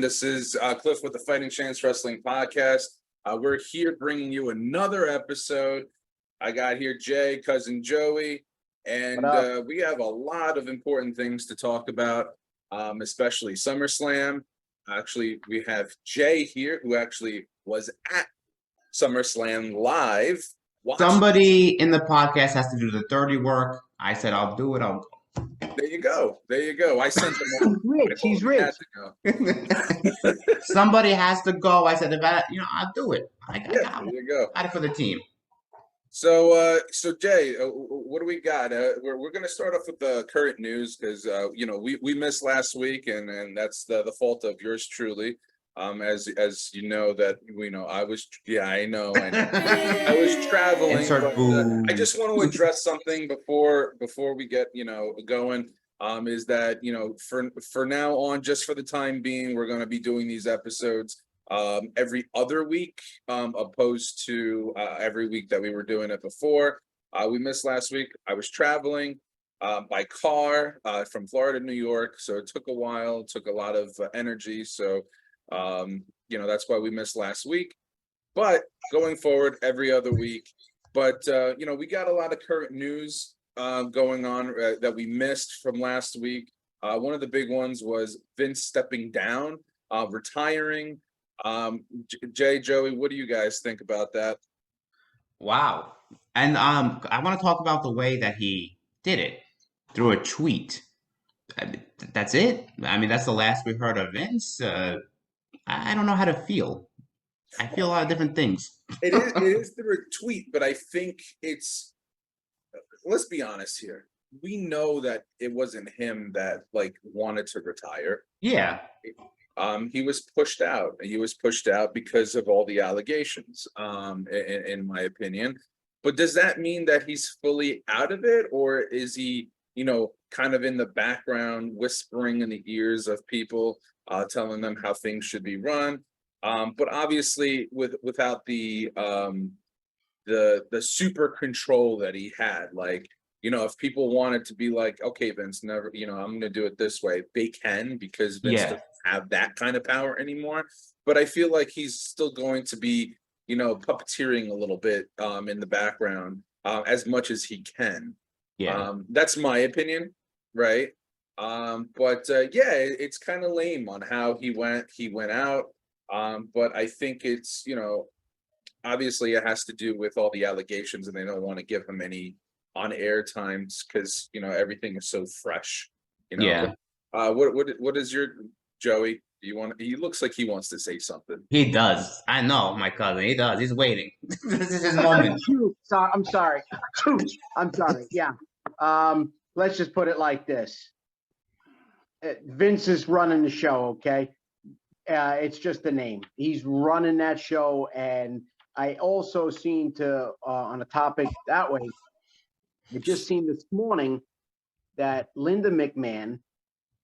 This is Cliff with the Fighting Chance Wrestling Podcast. We're here bringing you another episode. I got here Jay, cousin Joey, and we have a lot of important things to talk about, especially SummerSlam. Actually, we have Jay here, who actually was at SummerSlam live. Somebody in the podcast has to do the dirty work. I said, I'll do it. I'll go. There you go. There you go. I sent him. He's rich. Somebody has to go. I said, I'll do it. There you go. Got it for the team. So Jay, what do we got? We're going to start off with the current news because we missed last week, and that's the fault of yours truly. As you know that I was I was traveling. But, I just want to address something before we get going. Is that for now on, just for the time being, we're going to be doing these episodes every other week, opposed to every week that we were doing it before. We missed last week. I was traveling by car from Florida to New York, so it took a while. It took a lot of energy. So. That's why we missed last week, but going forward every other week. But we got a lot of current news going on that we missed from last week. One of the big ones was Vince stepping down, retiring. Jay, Joey, what do you guys think about that? Wow. And I want to talk about the way that he did it through a tweet. That's it. I mean, that's the last we heard of Vince. I don't know how to feel. I feel a lot of different things. It is through a tweet, but I think let's be honest here. We know that it wasn't him that wanted to retire. Yeah. He was pushed out. He was pushed out because of all the allegations, in my opinion. But does that mean that he's fully out of it, or is he, kind of in the background, whispering in the ears of people, telling them how things should be run? But obviously, without the super control that he had, if people wanted to be like, okay, Vince, never, I'm going to do it this way, they can, because Vince doesn't have that kind of power anymore. But I feel like he's still going to be, puppeteering a little bit in the background as much as he can. Yeah, that's my opinion, right? But it's kind of lame on how he went out. But I think it's, obviously it has to do with all the allegations, and they don't want to give him any on-air times because everything is so fresh. Yeah. What is your Joey? He looks like he wants to say something. He does. I know, my cousin. He does. He's waiting. This is his moment. I'm sorry. I'm sorry. Yeah. Let's just put it like this. Vince is running the show, okay? It's just a name. He's running that show, and I also seen on a topic that way, I just seen this morning that Linda McMahon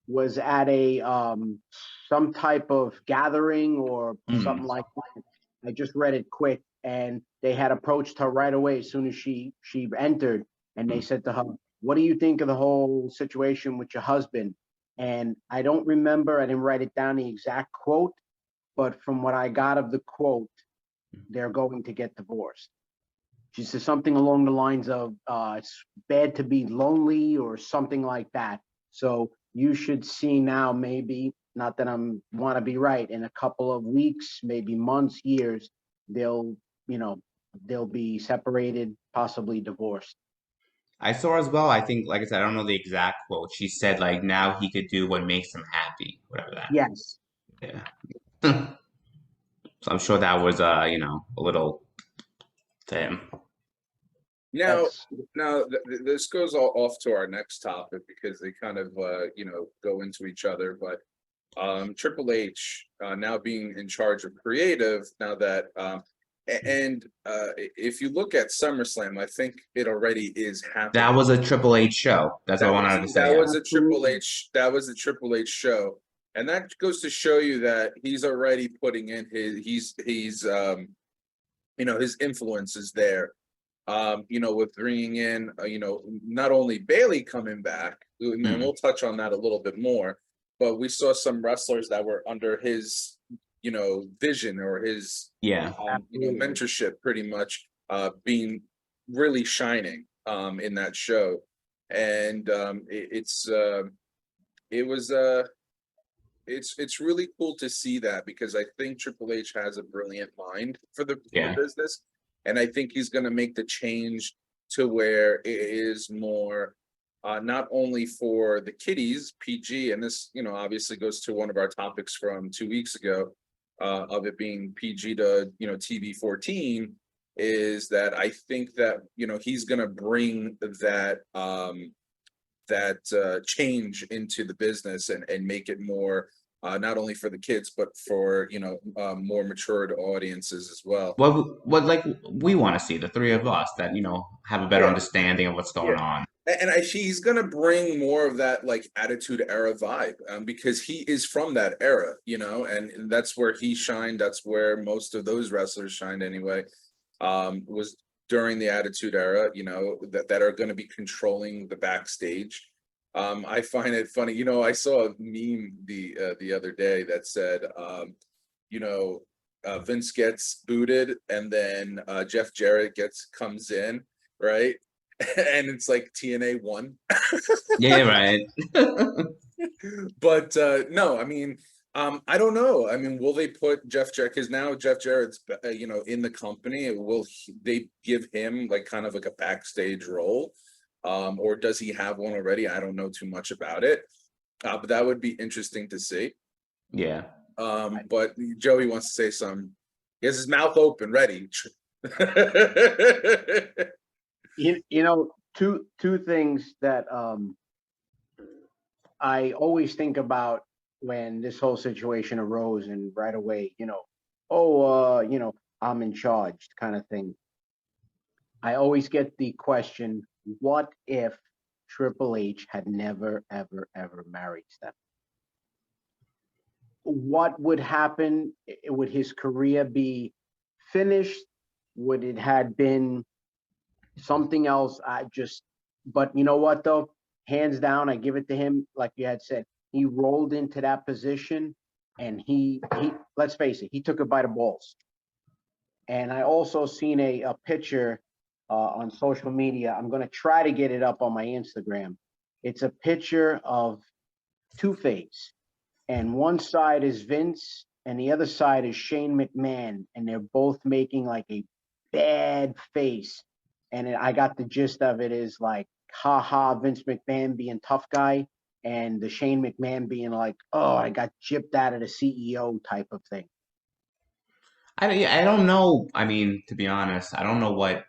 was at a some type of gathering or something like that. I just read it quick, and they had approached her right away as soon as she entered, and they said to her, "What do you think of the whole situation with your husband?" And I don't remember, I didn't write it down, the exact quote, but from what I got of the quote, they're going to get divorced. She said something along the lines of, it's bad to be lonely or something like that. So you should see now, maybe, not that I'm want to be right, in a couple of weeks, maybe months, years, they'll be separated, possibly divorced. I saw as well, I think, like I said, I don't know the exact quote. She said, now he could do what makes him happy, whatever that. Yes. Yeah. So I'm sure that was, a little to him. Now, this goes off to our next topic because they kind of, go into each other. But Triple H now being in charge of creative, now that if you look at SummerSlam, I think it already is happening. That was a Triple H show. That's what I wanted to say. That was a Triple H. That was a Triple H show, and that goes to show you that he's already putting in his influence is there. With bringing in, not only Bayley coming back, and we'll touch on that a little bit more, but we saw some wrestlers that were under his, vision or his, Yeah. Absolutely. mentorship, pretty much, being really shining, in that show, and it was it's really cool to see that, because I think Triple H has a brilliant mind for the Yeah. business, and I think he's going to make the change to where it is more, not only for the kiddies, PG, and this, obviously goes to one of our topics from 2 weeks ago, of it being PG to, TV 14, is that I think that, he's going to bring that change into the business, and make it more, not only for the kids, but for, more matured audiences as well. What like we want to see the three of us that have a better Yeah, understanding of what's yeah. going on. And he's gonna bring more of that, like, Attitude Era vibe, because he is from that era, and that's where he shined. That's where most of those wrestlers shined anyway. Was during the Attitude Era, that are going to be controlling the backstage. I find it funny. I saw a meme the other day that said, you know, Vince gets booted, and then Jeff Jarrett comes in, right? And it's like TNA won. Yeah, right. But no, I mean, I don't know. I mean, will they put Jeff Jarrett? Because now Jeff Jarrett's, in the company. They give him like kind of like a backstage role, or does he have one already? I don't know too much about it, but that would be interesting to see. Yeah. But Joey wants to say something. He has his mouth open, ready. Two things that I always think about when this whole situation arose, and right away, I'm in charge kind of thing. I always get the question, what if Triple H had never, ever, ever married Steph? What would happen? Would his career be finished? Would it had been something else? But you know what though? Hands down, I give it to him. Like you had said, he rolled into that position, and he let's face it, he took it by the balls. And I also seen a picture on social media. I'm going to try to get it up on my Instagram. It's a picture of Two-Face, and one side is Vince, and the other side is Shane McMahon, and they're both making like a bad face. And I got the gist of it is like, haha, Vince McMahon being tough guy, and the Shane McMahon being like, oh, I got gypped out of the CEO type of thing. I don't know. I mean, to be honest, I don't know what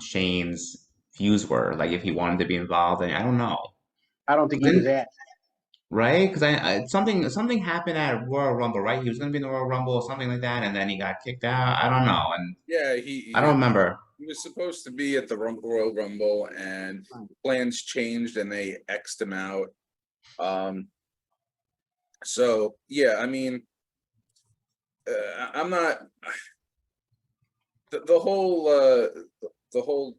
Shane's views were. Like if he wanted to be involved, and I don't know. I don't think he was Then asked. right? Because something happened at Royal Rumble, right? He was going to be in the Royal Rumble or something like that, and then he got kicked out. I don't know, and Yeah, I don't remember. he was supposed to be at the Royal Rumble, and plans changed, and they X'd him out. So yeah, I mean, I'm not the whole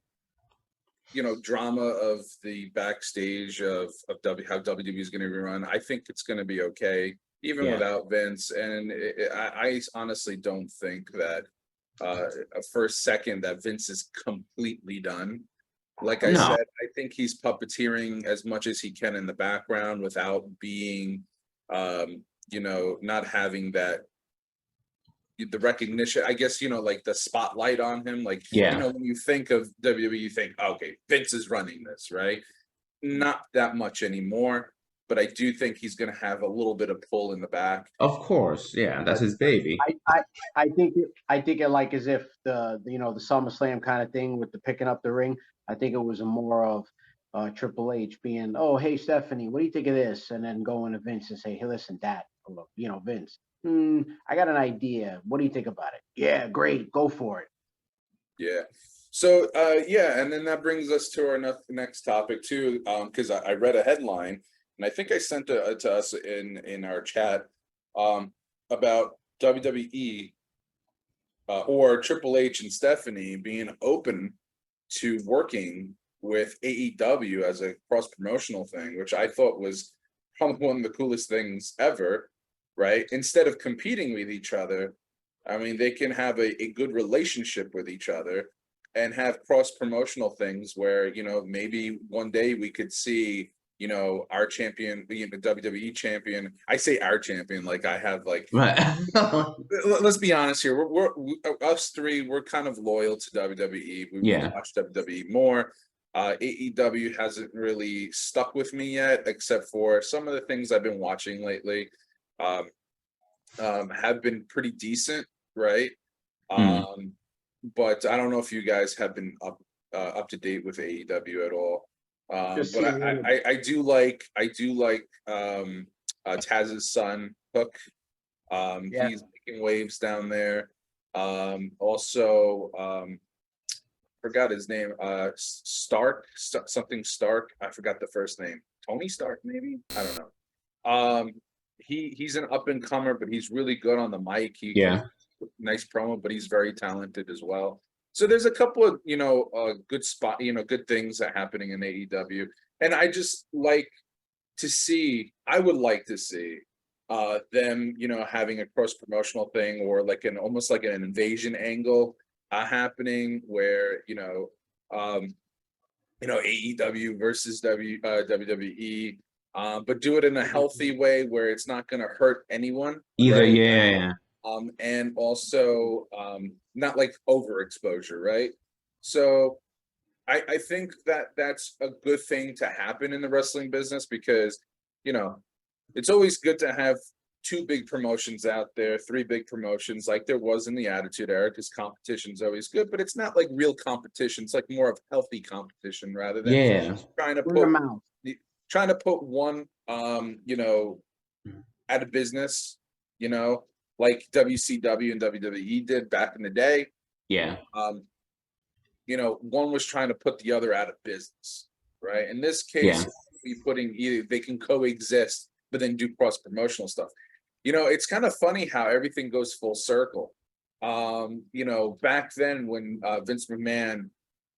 drama of the backstage of how WWE is going to be run. I think it's going to be okay, even Yeah. without Vince. And I honestly don't think that for a second that Vince is completely done. Like I No. said, I think he's puppeteering as much as he can in the background without being, not having the recognition, I guess, like the spotlight on him. Like, Yeah. when you think of WWE, you think, okay, Vince is running this, right? Not that much anymore, but I do think he's going to have a little bit of pull in the back. Of course. Yeah, that's But his baby. I think it like as if the SummerSlam kind of thing with the picking up the ring. I think it was a more of Triple H being, oh, hey Stephanie, what do you think of this? And then going to Vince and say, hey, listen, Dad, look, Vince, I got an idea. What do you think about it? Yeah, great, go for it. Yeah. So yeah, and then that brings us to our next topic too, because I read a headline, and I think I sent it to us in our chat, about WWE or Triple H and Stephanie being open to working with AEW as a cross promotional thing, which I thought was probably one of the coolest things ever, right? Instead of competing with each other, I mean, they can have a good relationship with each other and have cross promotional things where, maybe one day we could see, our champion being the WWE champion. I say our champion, like I have like, Right. let's be honest here. Us three, we're kind of loyal to WWE. We Yeah. watch WWE more. AEW hasn't really stuck with me yet, except for some of the things I've been watching lately. Have been pretty decent, right? Mm. But I don't know if you guys have been up to date with AEW at all. Just But seen him. I do like Taz's son Hook. Yeah. He's making waves down there. Also, forgot his name. Something Stark. I forgot the first name. Tony Stark, maybe. I don't know. He's an up and comer, but he's really good on the mic. He Yeah. nice promo, but he's very talented as well. So there's a couple of good things that are happening in AEW, and I just like to see. I would like to see them, having a cross promotional thing or like almost like an invasion angle happening where AEW versus WWE. But do it in a healthy way where it's not going to hurt anyone, Either, right? yeah. And also not like overexposure, right? So I think that that's a good thing to happen in the wrestling business because, it's always good to have two big promotions out there, three big promotions like there was in the Attitude Era because competition's always good, but it's not like real competition. It's like more of healthy competition rather than Yeah. trying to Word of put mouth. one out of business, like WCW and WWE did back in the day. Yeah. One was trying to put the other out of business, right? In this case, Yeah. they can coexist, but then do cross promotional stuff. It's kind of funny how everything goes full circle. Back then when Vince McMahon,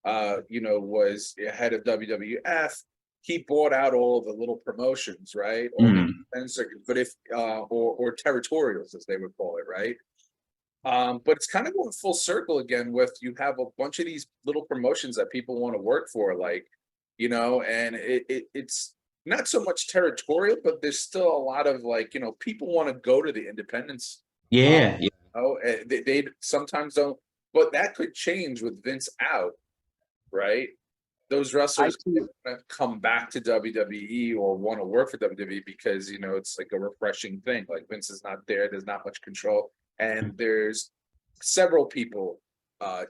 was head of WWF, he bought out all the little promotions, right? All the circuits, but or territorials as they would call it, right? But it's kind of going full circle again with you have a bunch of these little promotions that people want to work for, like, and it's not so much territorial, but there's still a lot of like, people want to go to the independents. Yeah. They sometimes don't, but that could change with Vince out, right? Those wrestlers come back to WWE or want to work for WWE because it's like a refreshing thing. Like Vince is not there, there's not much control, and there's several people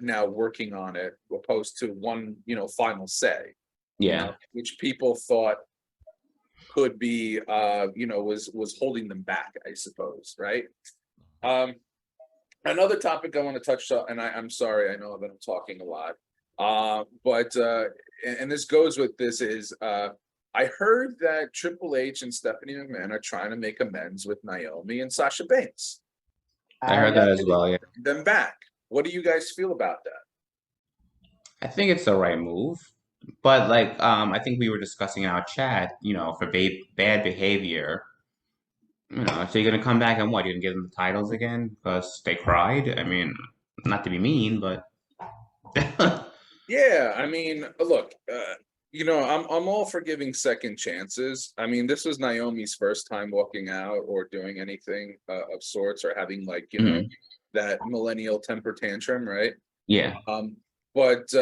now working on it, opposed to one final say. Yeah. Which people thought could be was holding them back, I suppose, right? Another topic I want to touch on, and I'm sorry, I know that I'm talking a lot. But and this goes with this is I heard that Triple H and Stephanie McMahon are trying to make amends with Naomi and Sasha Banks. I heard that as well, yeah. Them back. What do you guys feel about that? I think it's the right move. But like I think we were discussing in our chat, for bad behavior, so you're gonna come back and what? You're gonna give them the titles again because they cried? I mean, not to be mean, but Yeah, I mean, look, I'm all for giving second chances. I mean, this was Naomi's first time walking out or doing anything of sorts or having like, that millennial temper tantrum, right? yeah. But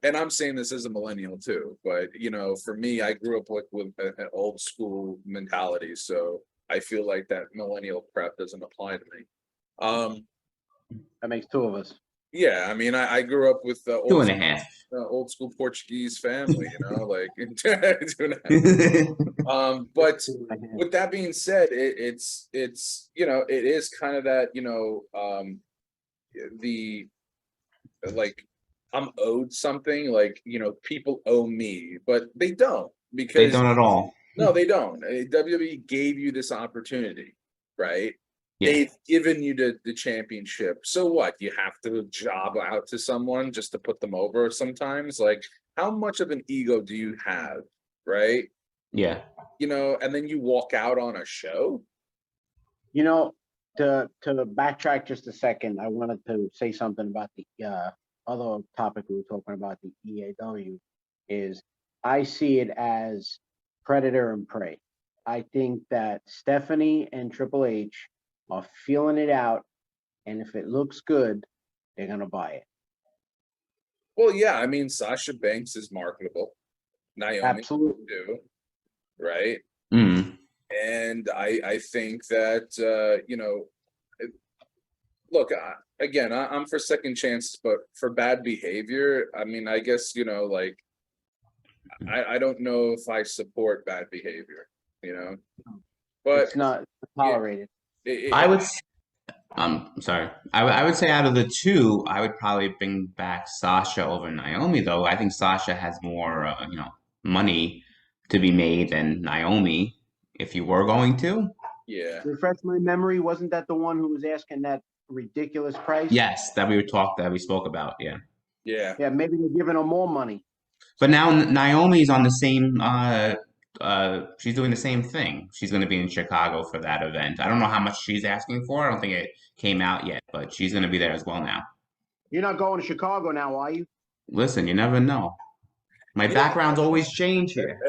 and I'm saying this as a millennial too, but for me, I grew up like with an old school mentality, so I feel like that millennial crap doesn't apply to me. That makes two of us. Yeah, I mean, I grew up with the Two and a half. old school Portuguese family, like 2.5. But with that being said, it's it is kind of that the like I'm owed something, like people owe me, but they don't They because don't at all. no, they don't. WWE gave you this opportunity, right? Yeah. They've given you the championship. So what? You have to job out to someone just to put them over sometimes? Like, how much of an ego do you have, right? Yeah. you know, and then you walk out on a show. You know, to backtrack just a second, I wanted to say something about the other topic we were talking about, the EAW, is I see it as predator and prey. I think that Stephanie and Triple H are feeling it out, and if it looks good, they're gonna buy it. Well, yeah, I mean, Sasha Banks is marketable. Naomi Absolutely. too, right? Mm. And I think that you know, look, again, I'm for second chances, but for bad behavior, I mean, I guess, you know, like I don't know if I support bad behavior, you know, but It's not tolerated. I would. I'm sorry. I would say out of the two, I would probably bring back Sasha over Naomi, though. I think Sasha has more, money to be made than Naomi. If you were going to, yeah, Refresh my memory. Wasn't that the one who was asking that ridiculous price? yes, that we spoke about, yeah. yeah. Yeah, maybe they're giving them more money. But now Naomi's on the same. She's doing the same thing. She's going to be in Chicago for that event. I don't know how much she's asking for. I don't think it came out yet, but she's going to be there as well now. You're not going to Chicago now, are you? Listen, you never know. My You know, backgrounds always change here.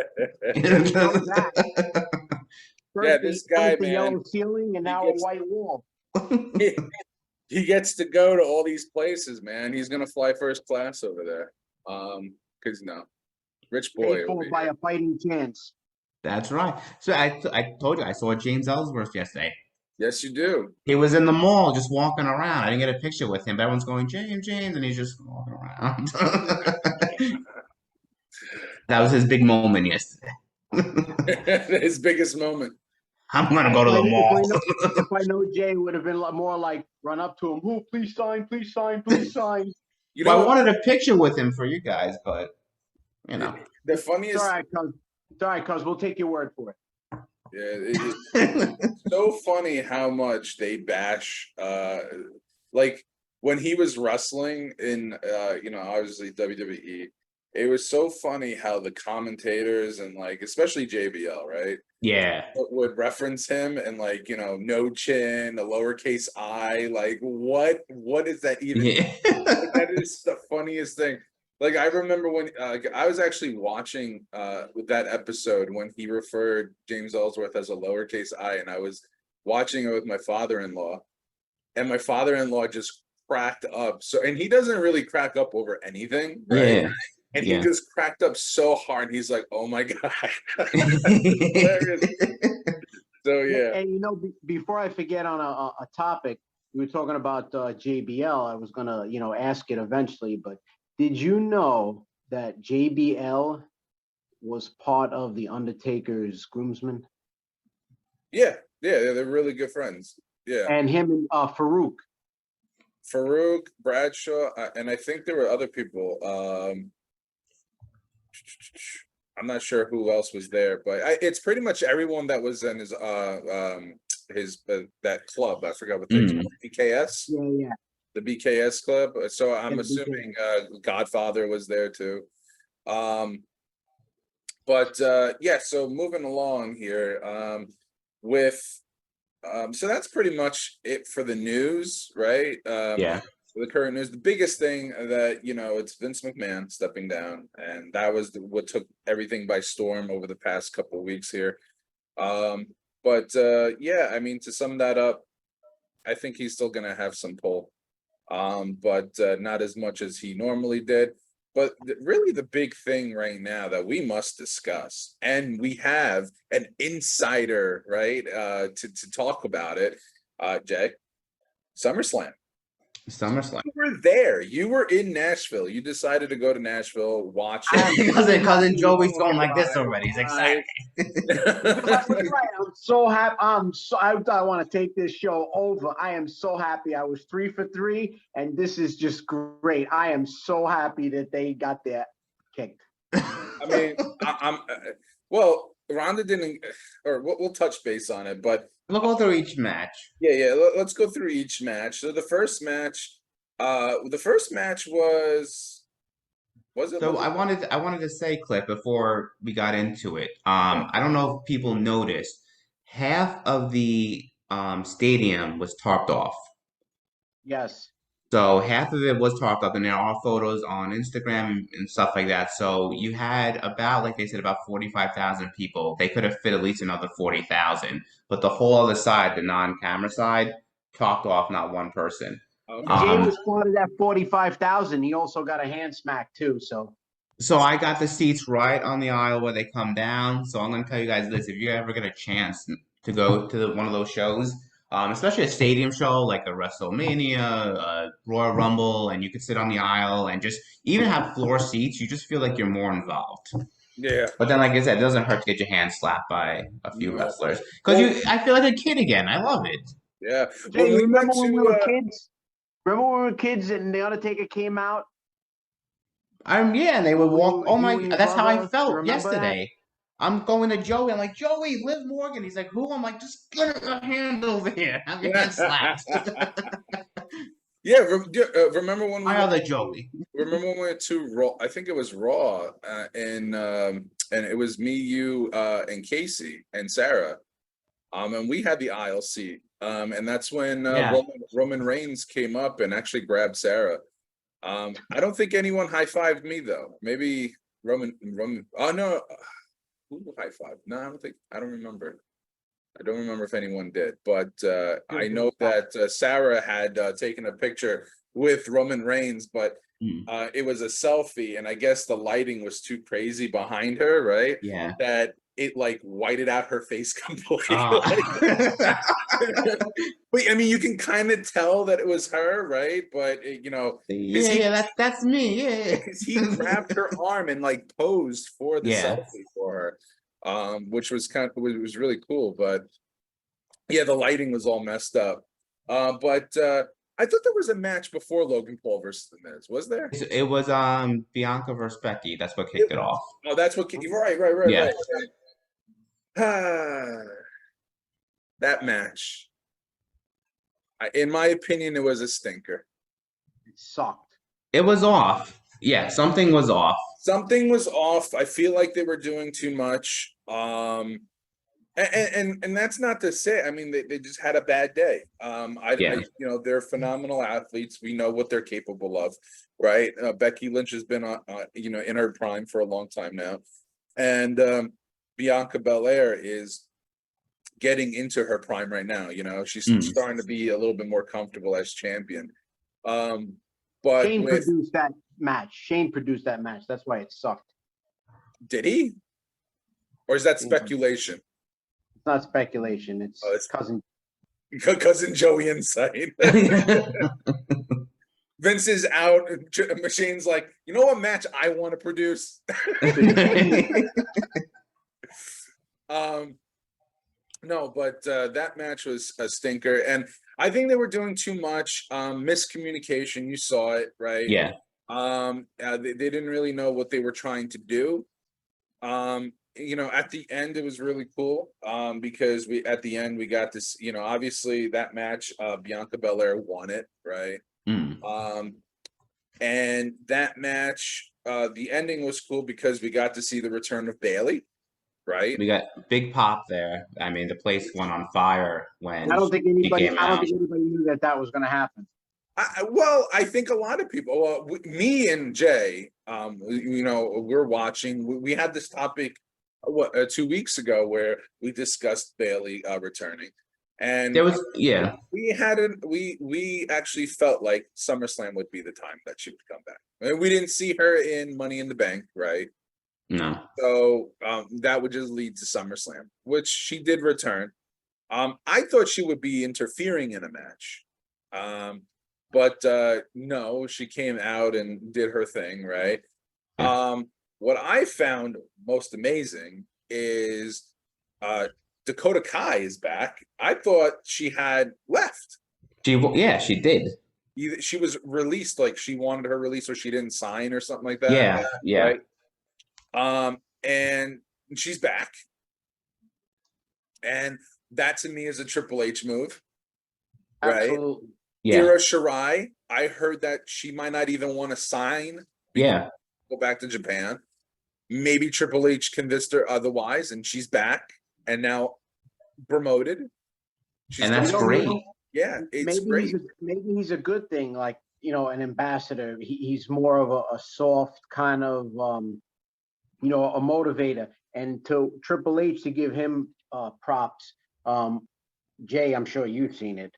yeah, First this guy, the man, yellow ceiling, and he now a gets- white wall. he gets to go to all these places, man. He's gonna fly first class over there. Because no, rich boy Paid over for by here. a fighting chance. That's right. So I told you I saw James Ellsworth yesterday. Yes, you do. He was in the mall just walking around. I didn't get a picture with him, but everyone's going, James, James, and he's just walking around. That was his big moment yesterday. His biggest moment. I'm gonna go to the mall. If I know Jay, it would have been more like run up to him. Oh, please sign, please sign, please sign. You Well, I know, wanted a picture with him for you guys, but you know. the It's funniest. all right, cuz. It's all right, cuz. We'll take your word for it. Yeah, it's so funny how much they bash. Like when he was wrestling in, you know, obviously WWE. It was so funny how the commentators and like, especially JBL, right? Yeah. Would reference him and like, you know, no chin, a lowercase I, like what is that even? Yeah. That is the funniest thing. Like I remember when I was actually watching with that episode when he referred James Ellsworth as a lowercase I, and I was watching it with my father-in-law, and my father-in-law just cracked up. So, and he doesn't really crack up over anything, right? Yeah. And Yeah. he just cracked up so hard. He's like, "Oh my god!" Hilarious. So yeah, And you know, before I forget on a topic, we were talking about JBL. I was gonna, ask it eventually, but did you know that JBL was part of the Undertaker's groomsmen? yeah, they're really good friends. Yeah, And him and Farouk. Farouk, Bradshaw, and I think there were other people. I'm not sure who else was there, but it's pretty much everyone that was in his that club. I forgot what they called it. BKS, Yeah. the BKS club. So I'm Yeah, assuming Godfather was there too. But yeah, so moving along here with so that's pretty much it for the news, right? Yeah. The current news, the biggest thing that, you know, it's Vince McMahon stepping down, and that was what took everything by storm over the past couple of weeks here. But yeah, I mean, to sum that up, I think he's still gonna have some pull, but not as much as he normally did. But really, the big thing right now that we must discuss, and we have an insider, right, to talk about it, Jay, SummerSlam. SummerSlam. You were there. You were in Nashville. You decided to go to Nashville, watch it. Cousin Joey's going like this already. He's excited. I'm so happy. I want to take this show over. I am so happy. I was 3 for 3, and this is just great. I am so happy that they got their kicked. I mean, I'm well, Ronda didn't, or we'll touch base on it, but We'll go through each match. yeah. Let's go through each match. So the first match was Was it? So Was it? I wanted to say, Cliff, before we got into it. I don't know if people noticed, half of the stadium was tarped off. Yes. So half of it was tarped up, and there are photos on Instagram and stuff like that. So you had about, like they said, about 45,000 people. They could have fit at least another 40,000, but the whole other side, the non-camera side, tarped off not one person. And Okay. Jay was part of that 45,000. He also got a hand smack too. So So I got the seats right on the aisle where they come down. So I'm going to tell you guys this: if you ever get a chance to go to one of those shows, especially a stadium show like a WrestleMania, a Royal Rumble, and you could sit on the aisle and just even have floor seats, you just feel like you're more involved. Yeah. But then, like I said, it doesn't hurt to get your hand slapped by a few No. wrestlers because I feel like a kid again. I love it. Yeah. Jay, When you we remember went when we to were kids? Remember when we were kids and the Undertaker came out? Yeah, and they would walk. Oh You my, and your that's how I brother. You felt remember that? yesterday. I'm going to Joey. I'm like, Joey, Liv Morgan. He's like, who? I'm like, just get a hand over here. Have your hand slapped. Yeah, remember when we My other Joey. remember when we went to Raw? I think it was Raw, and it was me, you, and Casey and Sarah. And we had the aisle seat. And that's when Yeah. Roman Reigns came up and actually grabbed Sarah. I don't think anyone high-fived me though. Maybe Roman. Oh no, who high-fived? No, I don't remember. I don't remember if anyone did, but I know that Sarah had taken a picture with Roman Reigns, but Hmm. it was a selfie, and I guess the lighting was too crazy behind her, right? Yeah. That it like whited out her face completely. Uh, But I mean, you can kind of tell that it was her, right? But because yeah, yeah, that's me. Yeah, because he grabbed her arm and like posed for the yeah. selfie for her, which was was really cool. But yeah, the lighting was all messed up. But I thought there was a match before Logan Paul versus The Miz. Was there? It was Bianca versus Becky. That's what It- kicked it off. oh, that's what. Right, right, right, Yeah. right. Ah, that match. In my opinion, it was a stinker. It sucked. It was off. Yeah, something was off. Something was off. I feel like they were doing too much. And that's not to say. I mean, they just had a bad day. Yeah. They're phenomenal athletes. We know what they're capable of, right? Becky Lynch has been in her prime for a long time now, and Bianca Belair is getting into her prime right now. She's starting to be a little bit more comfortable as champion. But Shane produced that match. Shane produced that match. That's why it sucked. did he? Or is that speculation? It's not speculation. It's Oh, it's cousin. cousin Joey Insight. Vince is out. Machine's like, you know what match I want to produce? No, but that match was a stinker, and I think they were doing too much miscommunication. You saw it, right? Yeah. They didn't really know what they were trying to do. At the end, it was really cool because we got this. Obviously that match, Bianca Belair won it, right? And that match, the ending was cool because we got to see the return of Bayley. Right. We got big pop there. I mean, the place went on fire when I don't think he came out. anybody knew that was going to happen. I think a lot of people. Well, me and Jay, we're watching. We had this topic 2 weeks ago where we discussed Bayley returning, and There was we actually felt like SummerSlam would be the time that she would come back. I mean, we didn't see her in Money in the Bank, right? No. So that would just lead to SummerSlam, which she did return. I thought she would be interfering in a match. But no, she came out and did her thing, right? What I found most amazing is Dakota Kai is back. I thought she had left. She did. Either she was released, like she wanted her release, or she didn't sign, or something like that. Yeah. Right? And she's back. And that to me is a Triple H move. Right? Absolutely. Yeah. Ira Shirai, I heard that she might not even want to sign. Yeah. go back to Japan. Maybe Triple H convinced her otherwise, and she's back and now promoted. She's And that's doing great. Yeah, it's great. Maybe he's a good thing, like, an ambassador. He's more of a soft kind of, a motivator. And to Triple H, to give him props, Jay, I'm sure you've seen it.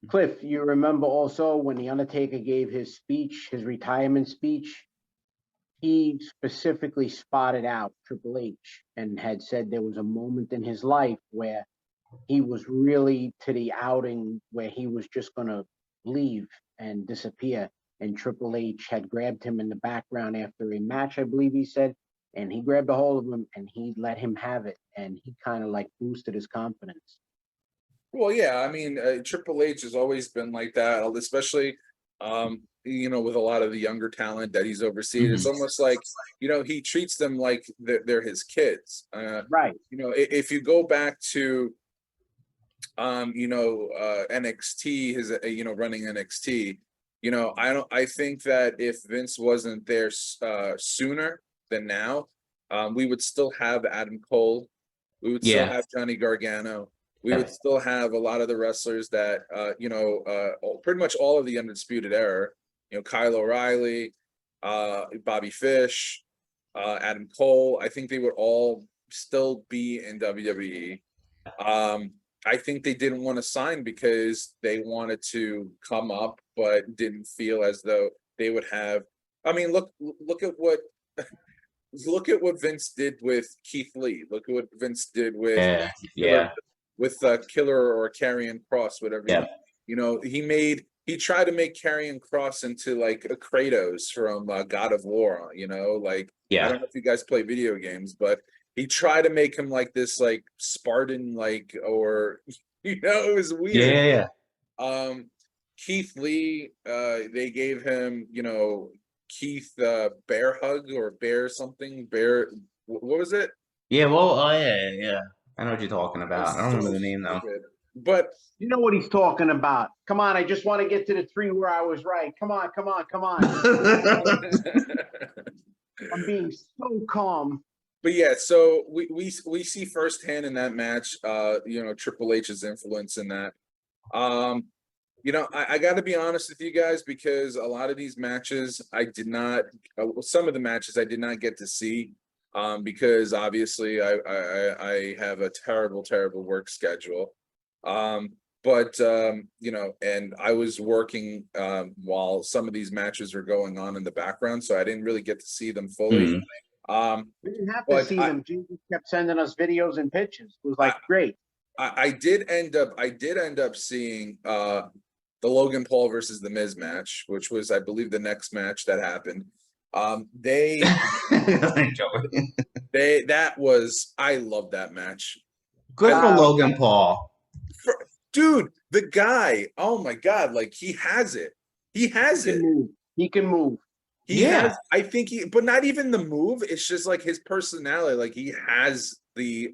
Cliff, you remember also when The Undertaker gave his speech, his retirement speech, he specifically spotted out Triple H and had said there was a moment in his life where he was really to the outing where he was just going to leave and disappear. And Triple H had grabbed him in the background after a match, I believe he said, and he grabbed a hold of him and he let him have it. And he kind of like boosted his confidence. Well, yeah, I mean, Triple H has always been like that, especially, with a lot of the younger talent that he's overseen. It's almost like, he treats them like they're his kids. Right. If you go back to, NXT, his, running NXT, I think that if Vince wasn't there sooner than now, we would still have Adam Cole. We would still have Johnny Gargano. We would still have a lot of the wrestlers that, pretty much all of the Undisputed Era, Kyle O'Reilly, Bobby Fish, Adam Cole. I think they would all still be in WWE. I think they didn't want to sign because they wanted to come up, but didn't feel as though they would have. I mean, look at what Vince did with Keith Lee. Look at what Vince did with Killer or Karrion Kross, whatever. He tried to make Karrion Kross into like a Kratos from God of War. I don't know if you guys play video games, but he tried to make him like this, like Spartan, or it was weird. Keith Lee, they gave him, Keith Bear Hug or Bear something. What was it? Yeah, well, yeah. I know what you're talking about. I don't remember the name though. But you know what he's talking about. Come on, I just want to get to the 3 where I was right. Come on. I'm being so calm. But yeah, so we see firsthand in that match, Triple H's influence in that. I got to be honest with you guys, because a lot of these matches some of the matches I did not get to see, because obviously I have a terrible work schedule. But and I was working while some of these matches are going on in the background, so I didn't really get to see them fully. We didn't have to see them. Jesus kept sending us videos and pictures. It was great. I did end up seeing the Logan Paul versus the Miz match, which was, I believe, the next match that happened. I love that match. Good for Logan Paul. Dude, the guy, oh my God, he has it. He can move. I think but not even the move. It's just like his personality. He has the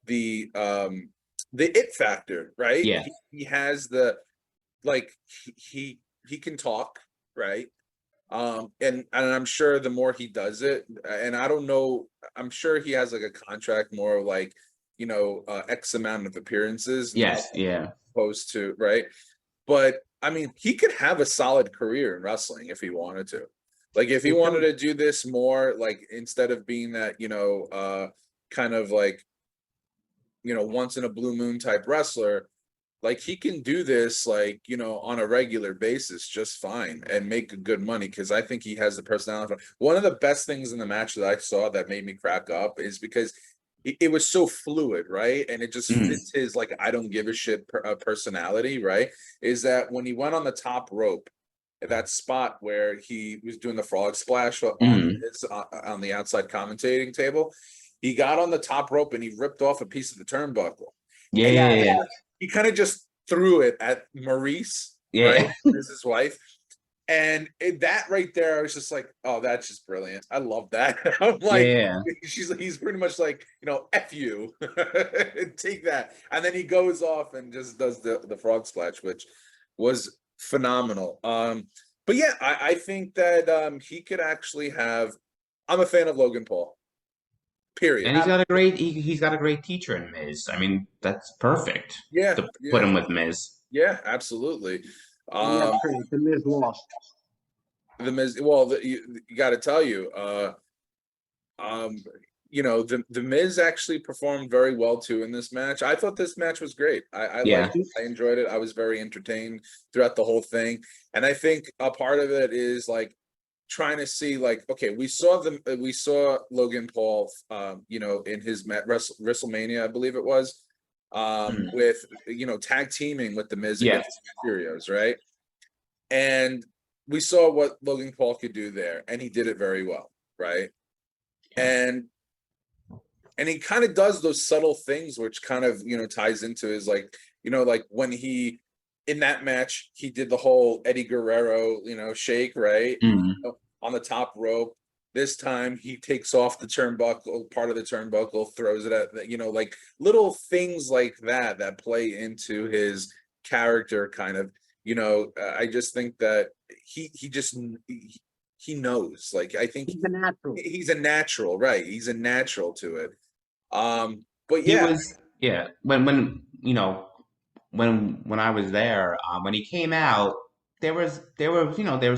it factor, right? Yeah. He has the, he can talk, right? And I'm sure the more he does it, and I don't know, I'm sure he has a contract more X amount of appearances. Yes. Yeah. Opposed to, right? But I mean, he could have a solid career in wrestling if he wanted to. If he wanted to do this more, instead of being that, kind of once in a blue moon type wrestler, he can do this, on a regular basis just fine and make good money, because I think he has the personality. One of the best things in the match that I saw that made me crack up is because it was so fluid, right? And it just fits his I don't give a shit personality, right? Is that when he went on the top rope, that spot where he was doing the frog splash on the outside commentating table, he got on the top rope and he ripped off a piece of the turnbuckle. Yeah. He kind of just threw it at Maurice, right? As his wife. And that right there, I was just like, oh, that's just brilliant. I love that. I'm he's pretty much F you, take that. And then he goes off and just does the frog splash, which was phenomenal. But yeah, I think that he could actually have. I'm a fan of Logan Paul. Period. And he's got a great teacher in Miz. I mean, that's perfect Yeah, to put yeah, him with Miz. yeah, absolutely. Yeah, true. The Miz lost. The Miz. Well, you got to tell you, um, the Miz actually performed very well too in this match. I thought this match was great. I Yeah. liked it. I enjoyed it. I was very entertained throughout the whole thing, and I think a part of it is like trying to see like, okay, we saw Logan Paul, in his WrestleMania, I believe it was, with tag teaming with the Miz Yeah. against the Mysterios, right? And we saw what Logan Paul could do there, and he did it very well, right? And he kind of does those subtle things, which kind of ties into his like when he in that match he did the whole Eddie Guerrero shake, right? On the top rope. This time he takes off the turnbuckle, part of the turnbuckle, throws it at like little things like that play into his character kind of. I just think that he knows. Like, I think He's a natural. he's a natural, right? He's a natural to it. But He yeah, was, yeah. When I was there, when he came out, there was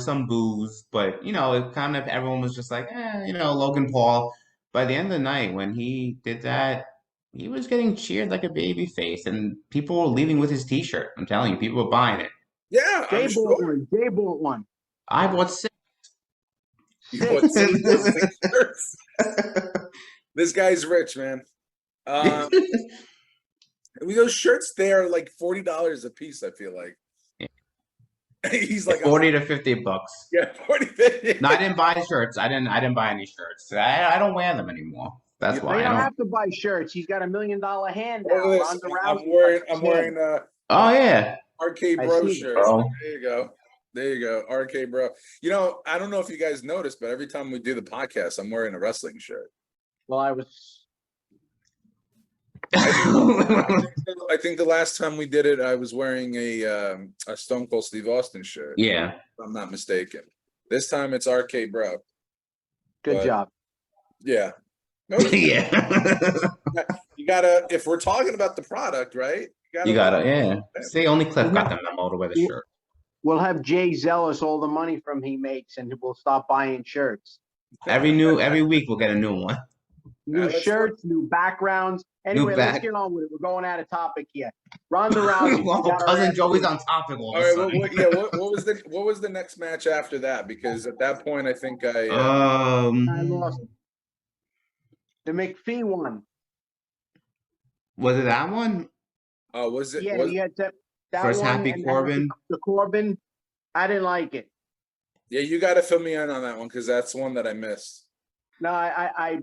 some boos, but it kind of everyone was just like, Logan Paul. By the end of the night, when he did that, he was getting cheered like a baby face, and people were leaving with his T-shirt. I'm telling you, people were buying it. yeah, Jay I'm bought sure. one. Jay bought one. I bought 6. He bought six shirts. This guy's rich, man. Those shirts, they are like $40 a piece, I feel like. He's like 40 to $50. Yeah, 40, 50. No, I didn't buy shirts. I didn't buy any shirts. I don't wear them anymore. That's why They I don't don't. have to buy shirts. He's got $1 million hand now. Look at this. Ronda I'm Rousey wearing Oh yeah. RK I Bro see. shirt. Bro. There you go. There you go. RK Bro. I don't know if you guys noticed, but every time we do the podcast, I'm wearing a wrestling shirt. Well, I was. I think the last time we did it, I was wearing a Stone Cold Steve Austin shirt. Yeah. If I'm not mistaken. This time it's RK Bro. Good job. Yeah. Yeah. You gotta, if we're talking about the product, right? You gotta, yeah. See, only Cliff got the memo to wear the shirt. We'll have Jay zealous all the money from he makes, and we'll stop buying shirts. Every week we'll get a new one. New shirts, new backgrounds. Anyway, let's get on with it. We're going out of topic here. Ronda Rousey. Well, cousin Joey's on topic all All of a right. sudden. What was the next match after that? Because at that point, I think I lost. The McPhee one. Was it that one? Was it? Yeah, you had that First one, Happy Corbin. The Corbin. I didn't like it. Yeah, you got to fill me in on that one because that's one that I missed. No, I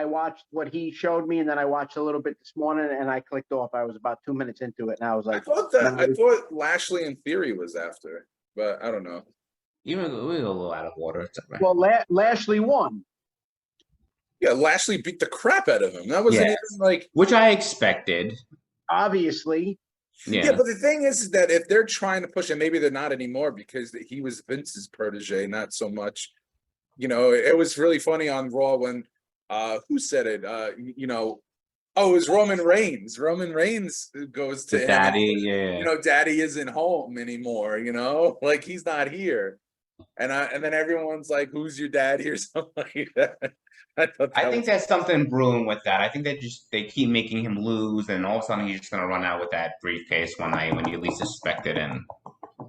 watched what he showed me, and then I watched a little bit this morning, and I clicked off. I was about 2 minutes into it, and I was like, I thought Lashley in Theory was after, but I don't know. We were a little out of order. Right. Well, Lashley won. Yeah, Lashley beat the crap out of him. That wasn't even like, which I expected. Obviously. Yeah, but the thing is that if they're trying to push it, maybe they're not anymore because he was Vince's protege, not so much. It was really funny on Raw when who said it? It was Roman Reigns. Roman Reigns goes to him, Daddy, yeah. Daddy isn't home anymore, like he's not here. And then everyone's like, who's your daddy or something like that. I think there's something brewing with that. I think they keep making him lose, and all of a sudden he's just gonna run out with that briefcase one night when you least expect it, and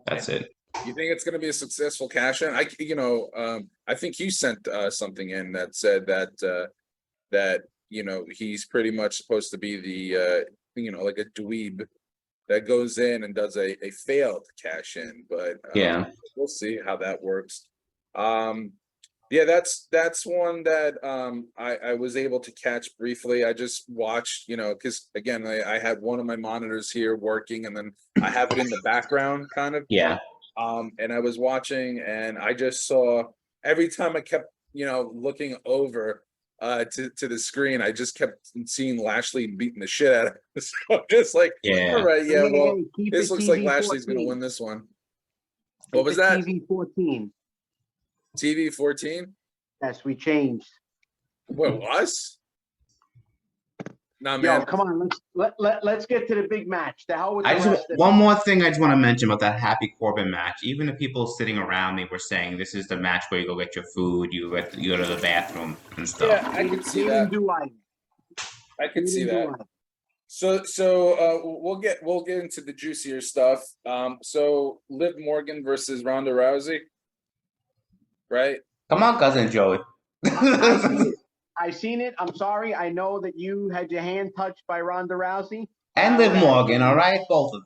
that's it. You think it's going to be a successful cash in? I think you sent something in that said that he's pretty much supposed to be the like a dweeb that goes in and does a failed cash in, but we'll see how that works. Yeah, that's one that I was able to catch briefly. I just watched, because again, I had one of my monitors here working, and then I have it in the background, kind of. Yeah. And I was watching, and I just saw every time I kept, looking over to the screen, I just kept seeing Lashley beating the shit out of him. So I'm just like, all right, yeah, well, this looks like Lashley's going to win this one. What was that? TV 14. TV 14? Yes, we changed. What, us? Nah, Yo, man. come on, let's get to the big match. The hell with I the just rest of one more thing I just want to mention about that Happy Corbin match. Even the people sitting around me were saying this is the match where you go get your food, you go to the bathroom and stuff. Yeah, I can see They that. didn't do either. I can They see didn't do that. either. So we'll get into the juicier stuff. So Liv Morgan versus Ronda Rousey, right? Come on, cousin Joey. I seen it. I seen it. I'm sorry. I know that you had your hand touched by Ronda Rousey. And Liv Morgan, all right, both of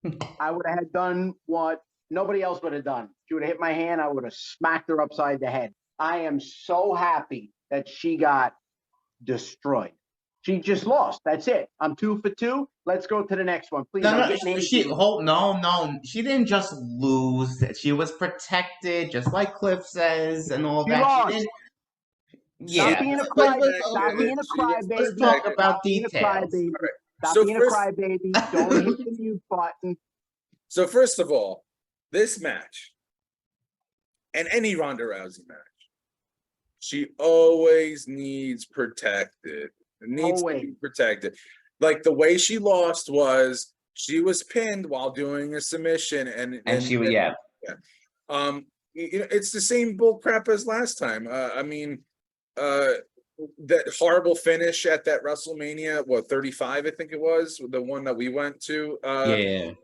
them. I would have done what nobody else would have done. She would have hit my hand. I would have smacked her upside the head. I am so happy that she got destroyed. She just lost. That's it. I'm 2 for 2. Let's go to the next one, please. No, she didn't just lose. She was protected, just like Cliff says, and all She that. lost. She didn't. Stop Yeah, being a let's crybaby. let's talk about Stop being a details. crybaby. All right. Stop So being a first- crybaby. Don't hit the mute button. So first of all, this match and any Ronda Rousey match, she always needs protected. It needs to be protected. Like the way she lost was she was pinned while doing a submission, And she was, yeah. It's the same bull crap as last time. I mean, that horrible finish at that WrestleMania, 35, I think it was, the one that we went to. Yeah.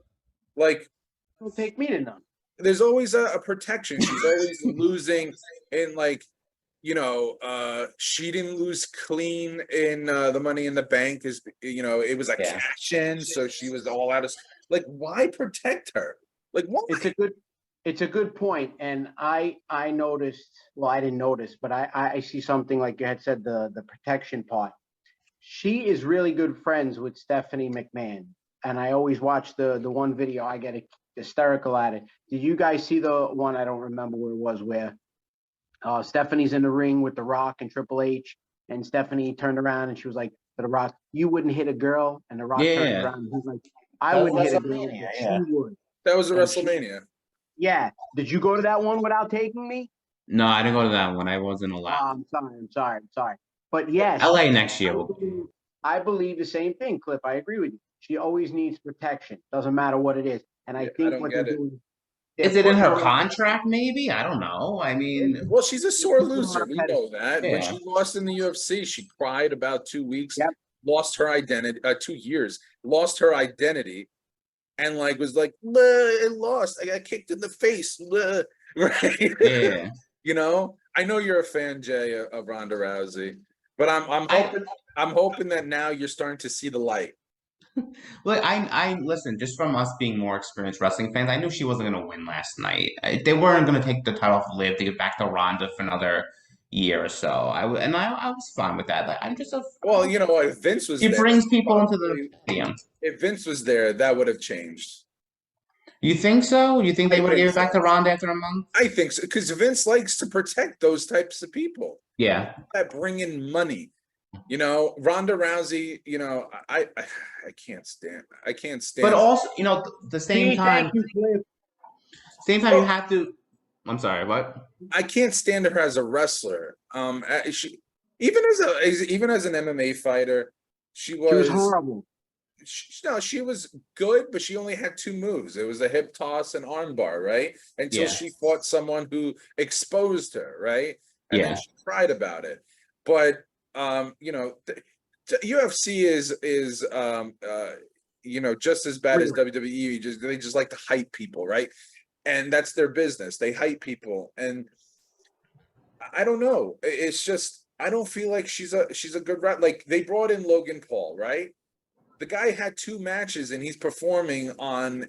Like, Don't take me to none. there's always a protection. She's always losing in, like, she didn't lose clean in the Money in the Bank. Is it was a cash in, so she was all out of, like, why protect her? Like, what? It's a good point, and I noticed. Well, I didn't notice, but I see something like you had said, the protection part. She is really good friends with Stephanie McMahon, and I always watch the one video. I get hysterical at it. Did you guys see the one? I don't remember where it was, where Stephanie's in the ring with The Rock and Triple H, and Stephanie turned around and she was like to The Rock, "You wouldn't hit a girl," and The Rock turned around and he's like, "I wouldn't hit a girl, but she would." That was a WrestleMania. Yeah. Did you go to that one without taking me? No, I didn't go to that one. I wasn't allowed. I'm sorry. But yes, LA next year. I believe the same thing, Cliff. I agree with you. She always needs protection. Doesn't matter what it is. And I think what they're doing. Is it in her contract? Maybe, I don't know. I mean, well, she's a sore loser. We know that. Yeah. When she lost in the UFC, she cried about 2 weeks. Yep. Lost her identity. 2 years. Lost her identity. And was like, I lost. I got kicked in the face. Right? Yeah. I know you're a fan, Jay, of Ronda Rousey, but I'm hoping that now you're starting to see the light. Look, I listen. Just from us being more experienced wrestling fans, I knew she wasn't going to win last night. They weren't going to take the title off Liv to get back to Ronda for another year or so. I was fine with that. I'm just well, if Vince was she there, brings people into the stadium. If Vince was there, that would have changed. You think so? You think they would have given it back to Ronda after a month? I think so, because Vince likes to protect those types of people. Yeah, that bring in money. Ronda Rousey. I can't stand. But also, the same time. You have to. I'm sorry. What? I can't stand her as a wrestler. She even as an MMA fighter, she was horrible. She was good, but she only had 2 moves. It was a hip toss and armbar, right? Until she fought someone who exposed her, right? And then she cried about it. But UFC is just as bad as WWE. They just like to hype people, right? And that's their business. They hype people, and I don't know. It's just I don't feel like she's a good rep. Like, they brought in Logan Paul, right? The guy had 2 matches and he's performing on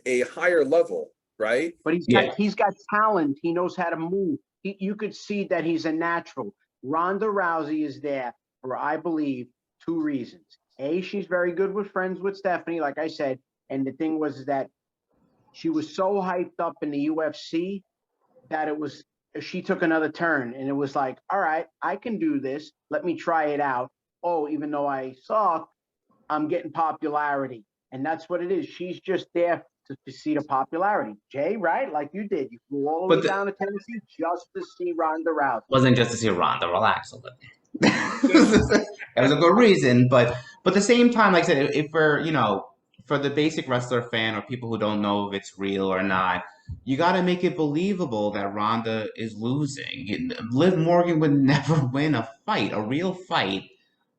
a higher level, right? But he's got talent. He knows how to move. You could see that he's a natural. Ronda Rousey is there for, I believe, 2 reasons. A, she's very good with friends with Stephanie, like I said. And the thing was that she was so hyped up in the UFC that she took another turn, and it was like, all right, I can do this. Let me try it out. Oh, even though I suck, I'm getting popularity. And that's what it is. She's just there to see the popularity. Jay, right? Like you did. You flew all the way down to Tennessee just to see Ronda Rousey. Wasn't just to see Ronda. Relax a little. It was a good reason, but at the same time, like I said, if we're for the basic wrestler fan or people who don't know if it's real or not, you got to make it believable that Ronda is losing. Liv Morgan would never win a fight, a real fight,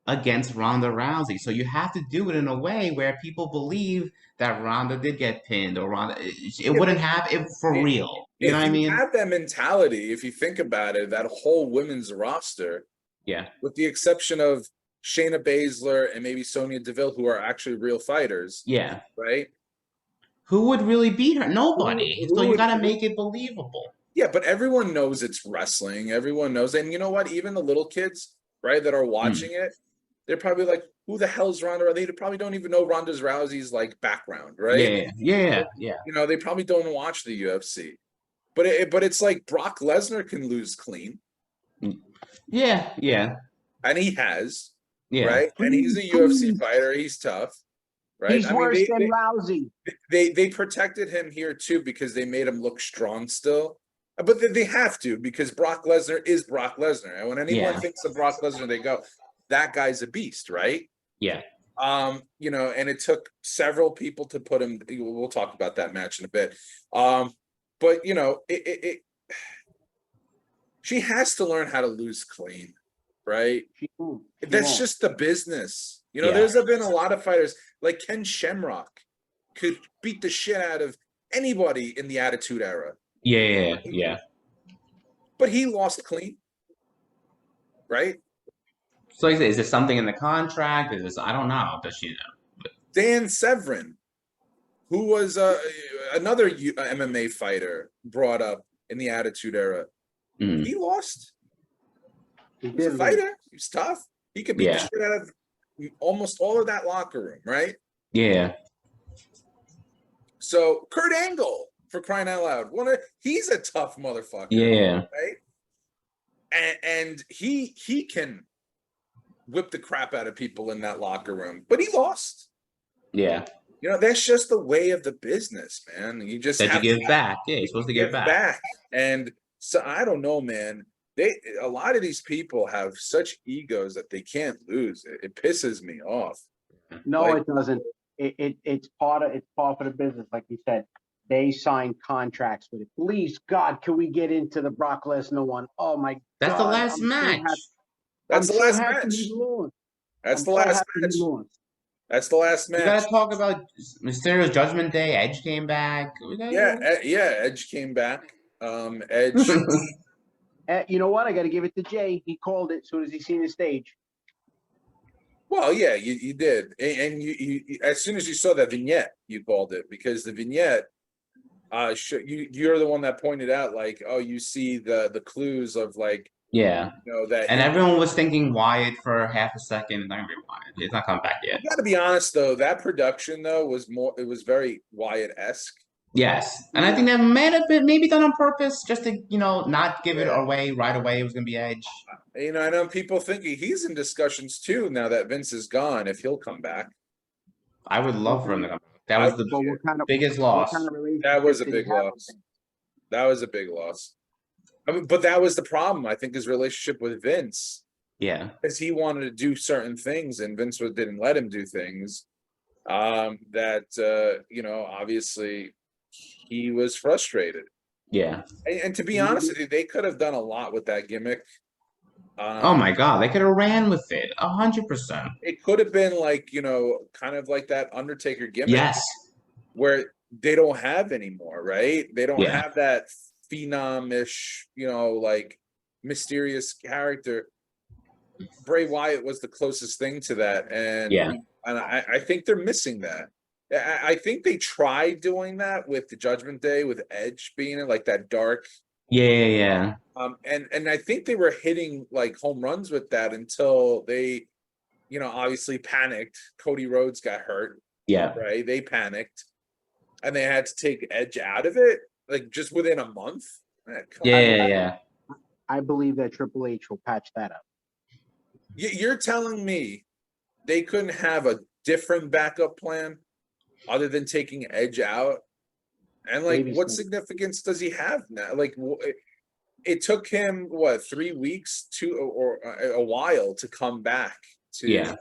against Ronda Rousey. So you have to do it in a way where people believe that Ronda did get pinned or Ronda. It wouldn't happen for real. You know what I mean? If you have that mentality, if you think about it, that whole women's roster, Yeah. with the exception of Shayna Baszler and maybe Sonya Deville, who are actually real fighters. Yeah. Right? Who would really beat her? Nobody. So you got to make it believable. Yeah, but everyone knows it's wrestling. Everyone knows. And you know what? Even the little kids, right, that are watching it, they're probably like, who the hell's Ronda? They probably don't even know Ronda Rousey's like background, right? Yeah. They probably don't watch the UFC. But it's like Brock Lesnar can lose clean. Yeah. And he has. Yeah. Right? And he's a UFC fighter. He's tough. Right? He's worse than Rousey. They protected him here too because they made him look strong still. But they have to because Brock Lesnar is Brock Lesnar. And when anyone thinks of Brock Lesnar, they go, that guy's a beast, right? Yeah. And it took several people to put him. We'll talk about that match in a bit. But she has to learn how to lose clean, right? That's just the business. There's been a lot of fighters like Ken Shamrock could beat the shit out of anybody in the Attitude Era. Yeah. But he lost clean, right? So is there something in the contract? I don't know. Does she know? Dan Severn, who was another MMA fighter brought up in the Attitude Era, he lost. He was a fighter. He was tough. He could beat the shit out of almost all of that locker room, right? Yeah. So Kurt Angle, for crying out loud, he's a tough motherfucker. Yeah. Right? And he can whip the crap out of people in that locker room, but he lost. Yeah. That's just the way of the business, man. You just have to give back. Yeah, you're supposed to give back. And so I don't know, man. A lot of these people have such egos that they can't lose. It pisses me off. No, it doesn't. It's part of the business, like you said. They signed contracts with it. Please, God, can we get into the Brock Lesnar one? Oh my God! That's the last match. That's the last match. That's the last match. That's the last match. We gotta talk about Mysterio's Judgment Day. Edge came back. Edge came back. Edge. You know what? I got to give it to Jay. He called it as soon as he seen the stage. Well, yeah, you did, and you as soon as you saw that vignette, you called it because the vignette. You're the one that pointed out, like, oh, you see the clues of like. Yeah. That. And everyone was thinking Wyatt for half a second. It's not gonna be Wyatt. He's not coming back yet. You got to be honest, though. That production, though, was very Wyatt-esque. Yes, and I think that might have been maybe done on purpose, just to not give it away right away. It was gonna be Edge. I know people thinking he's in discussions too now that Vince is gone. If he'll come back, I would love for him to come back. That was the biggest loss. That was a big loss. That was a big loss. But that was the problem. I think his relationship with Vince. Yeah, because he wanted to do certain things, and Vince didn't let him do things. Obviously. He was frustrated. Yeah. And to be honest with you, they could have done a lot with that gimmick. Oh my God, they could have ran with it 100%. It could have been like, kind of like that Undertaker gimmick. Yes. Where they don't have anymore, right? They don't have that phenom-ish, like mysterious character. Bray Wyatt was the closest thing to that. And I think they're missing that. I think they tried doing that with the Judgment Day, with Edge being in like that dark. Yeah. And I think they were hitting like home runs with that until they, obviously panicked. Cody Rhodes got hurt. Yeah. Right. They panicked, and they had to take Edge out of it, like just within a month. Yeah. I believe that Triple H will patch that up. You're telling me they couldn't have a different backup plan? Other than taking Edge out And like, Baby what steps. significance does he have now? Like, it took him what 3 weeks to or a while to come back to, Yeah.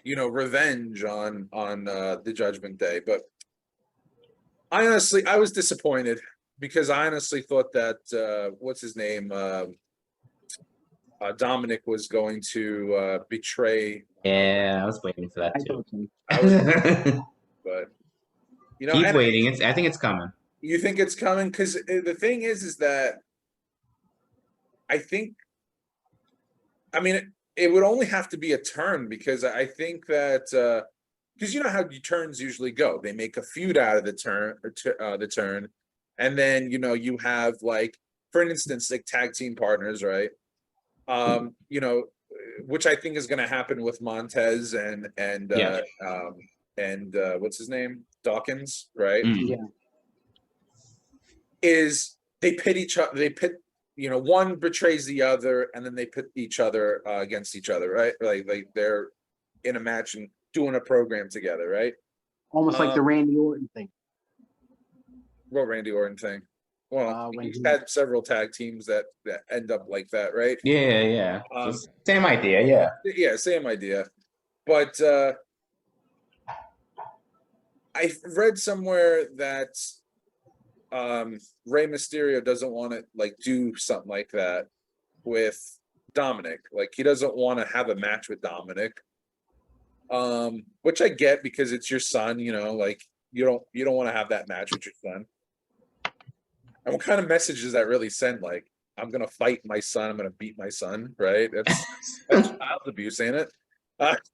revenge on the Judgment Day. But I was disappointed because I honestly thought that what's his name, Dominic was going to betray. Yeah, I was waiting for that I too. thought so. I was, but Keep and waiting. I think it's coming. you think it's coming because the thing is that I think, I mean, it would only have to be a turn because I think that because you know how turns usually go. They make a feud out of the turn, and then you have like, for instance, like tag team partners, right? Which I think is going to happen with Montez Yeah. and what's his name, Dawkins, right? Mm. Yeah. Is they pit each other, one betrays the other, and then they pit each other against each other, right? Like they're in a match and doing a program together, right? Almost like the Randy Orton thing. What Randy Orton thing? Well, When he's he- had several tag teams that end up like that, right? Yeah. Same idea. Yeah. Yeah, same idea. But I read somewhere that Rey Mysterio doesn't want to like do something like that with Dominic. Like he doesn't want to have a match with Dominic. Which I get because it's your son, like you don't want to have that match with your son. And what kind of message does that really send? Like, I'm gonna fight my son, I'm gonna beat my son, right? That's child abuse, ain't it?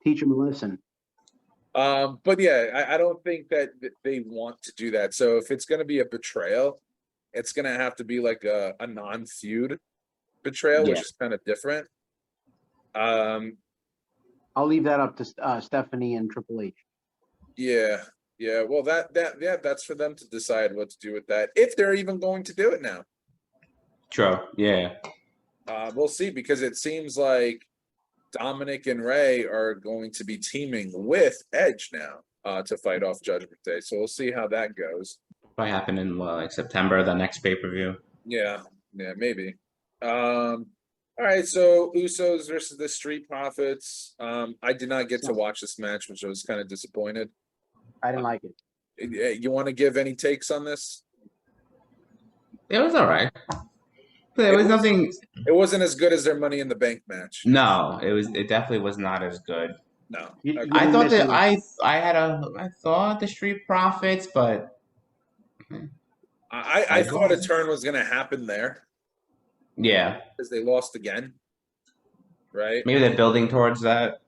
teach him a lesson. But yeah, I don't think that they want to do that. So if it's gonna be a betrayal, it's gonna have to be like a non-feud betrayal, which Yeah. is kind of different. I'll leave that up to Stephanie and Triple H. Yeah. Well, that's for them to decide what to do with that, if they're even going to do it now. True. Yeah. We'll see, because it seems like Dominic and Ray are going to be teaming with Edge now to fight off Judgment Day. So we'll see how that goes. Probably happen in like September, the next pay-per-view. Yeah, maybe. All right, so Usos versus the Street Profits. I did not get to watch this match, which I was kind of disappointed. I didn't like it. You want to give any takes on this? It was all right. There was nothing. It wasn't as good as their Money in the Bank match. No, it definitely was not as good. No. You I thought that missing- I thought the Street Profits, but I thought a turn was going to happen there yeah, because they lost again, right? maybe they're building towards that.